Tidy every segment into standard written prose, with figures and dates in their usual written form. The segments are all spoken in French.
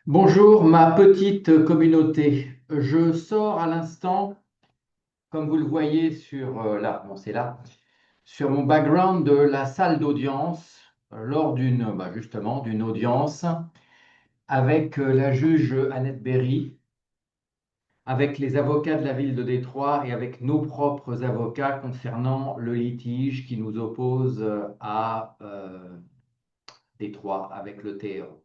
Bonjour ma petite communauté. Je sors à l'instant, comme vous le voyez sur là, bon, c'est là, sur mon background de la salle d'audience lors justement d'une audience avec la juge Annette Berry, avec les avocats de la ville de Détroit et avec nos propres avocats concernant le litige qui nous oppose à Détroit avec le TRO.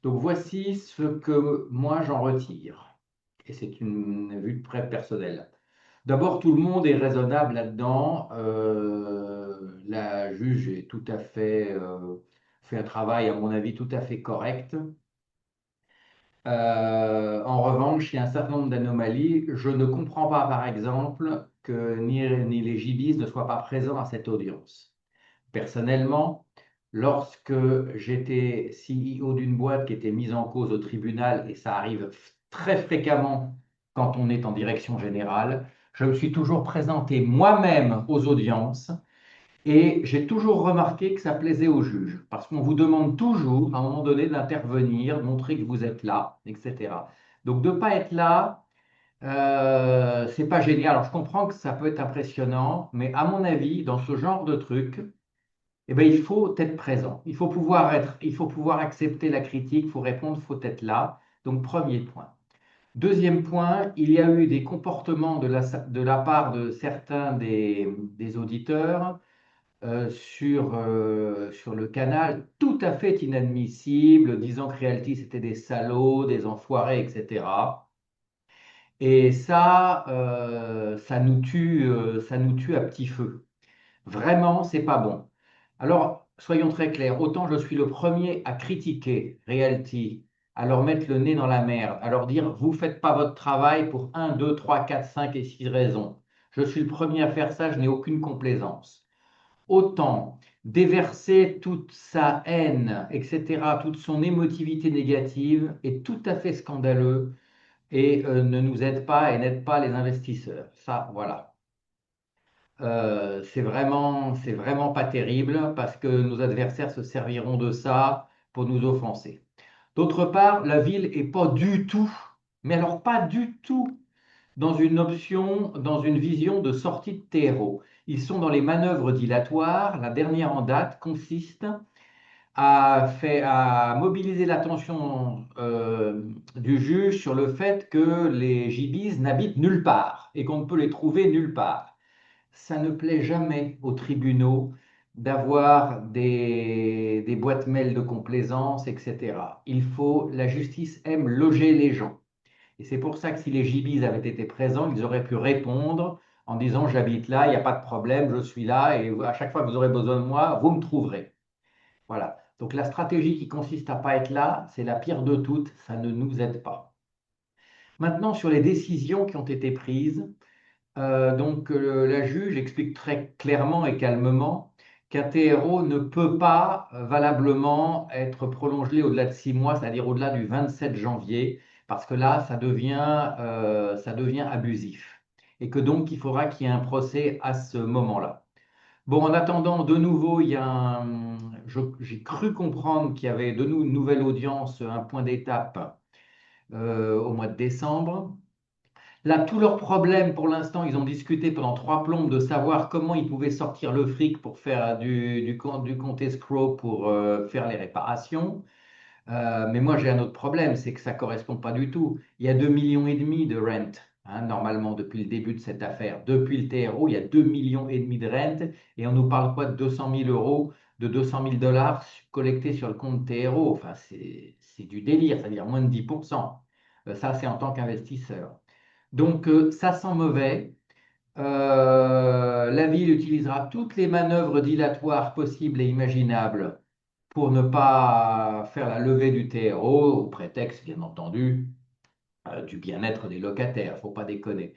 Donc voici ce que moi j'en retire. Et c'est une vue de près personnelle. D'abord, tout le monde est raisonnable là-dedans. La juge est tout à fait fait un travail, à mon avis, tout à fait correct. En revanche, il y a un certain nombre d'anomalies. Je ne comprends pas, par exemple, que ni les gibis ne soient pas présents à cette audience. Personnellement, lorsque j'étais CEO d'une boîte qui était mise en cause au tribunal, et ça arrive très fréquemment quand on est en direction générale, je me suis toujours présenté moi-même aux audiences et j'ai toujours remarqué que ça plaisait aux juges parce qu'on vous demande toujours, à un moment donné, d'intervenir, de montrer que vous êtes là, etc. Donc de ne pas être là, c'est pas génial. Alors je comprends que ça peut être impressionnant, mais à mon avis, dans ce genre de truc, eh ben, il faut être présent. Il faut pouvoir accepter la critique, il faut répondre, il faut être là. Donc, premier point. Deuxième point, il y a eu des comportements de la part de certains des auditeurs sur le canal tout à fait inadmissibles, disant que Realty c'était des salauds, des enfoirés, etc. Et ça nous tue à petit feu. Vraiment, c'est pas bon. Alors, soyons très clairs, autant je suis le premier à critiquer Realty, à leur mettre le nez dans la merde, à leur dire, vous faites pas votre travail pour 1, 2, 3, 4, 5 et 6 raisons. Je suis le premier à faire ça, je n'ai aucune complaisance. Autant déverser toute sa haine, etc., toute son émotivité négative est tout à fait scandaleux et ne nous aide pas et n'aide pas les investisseurs. Ça, voilà. C'est vraiment pas terrible parce que nos adversaires se serviront de ça pour nous offenser. D'autre part, la ville est pas du tout, mais alors pas du tout, dans une option, dans une vision de sortie de terreau. Ils sont dans les manœuvres dilatoires. La dernière en date consiste à mobiliser l'attention du juge sur le fait que les gibis n'habitent nulle part et qu'on ne peut les trouver nulle part. Ça ne plaît jamais aux tribunaux d'avoir des boîtes mail de complaisance, etc. La justice aime loger les gens. Et c'est pour ça que si les gibis avaient été présents, ils auraient pu répondre en disant j'habite là, il n'y a pas de problème, je suis là, et à chaque fois que vous aurez besoin de moi, vous me trouverez. Voilà. Donc la stratégie qui consiste à pas être là, c'est la pire de toutes, ça ne nous aide pas. Maintenant, sur les décisions qui ont été prises, la juge explique très clairement et calmement qu'un TRO ne peut pas valablement être prolongé au-delà de 6 mois, c'est-à-dire au-delà du 27 janvier, parce que là, ça devient abusif. Et que donc, il faudra qu'il y ait un procès à ce moment-là. Bon, en attendant, de nouveau, j'ai cru comprendre qu'il y avait une nouvelle audience, un point d'étape au mois de décembre. Là, tous leurs problèmes, pour l'instant, ils ont discuté pendant 3 plombes de savoir comment ils pouvaient sortir le fric pour faire du compte escrow pour faire les réparations. Mais moi, j'ai un autre problème, c'est que ça ne correspond pas du tout. Il y a 2,5 millions de rent, hein, normalement, depuis le début de cette affaire. Depuis le TRO, il y a 2,5 millions de rent et on nous parle quoi de 200 000 euros, de 200 000 dollars collectés sur le compte TRO. Enfin, c'est du délire, c'est-à-dire moins de 10%. Ça, c'est en tant qu'investisseur. Donc, ça sent mauvais. La ville utilisera toutes les manœuvres dilatoires possibles et imaginables pour ne pas faire la levée du TRO, au prétexte, bien entendu, du bien-être des locataires. Faut pas déconner.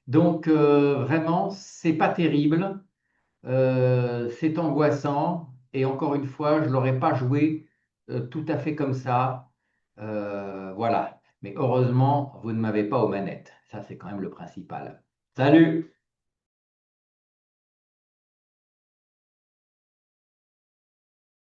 Donc, vraiment, c'est pas terrible, c'est angoissant, et encore une fois, je l'aurais pas joué tout à fait comme ça. Voilà. Mais heureusement, vous ne m'avez pas aux manettes. Ça, c'est quand même le principal. Salut!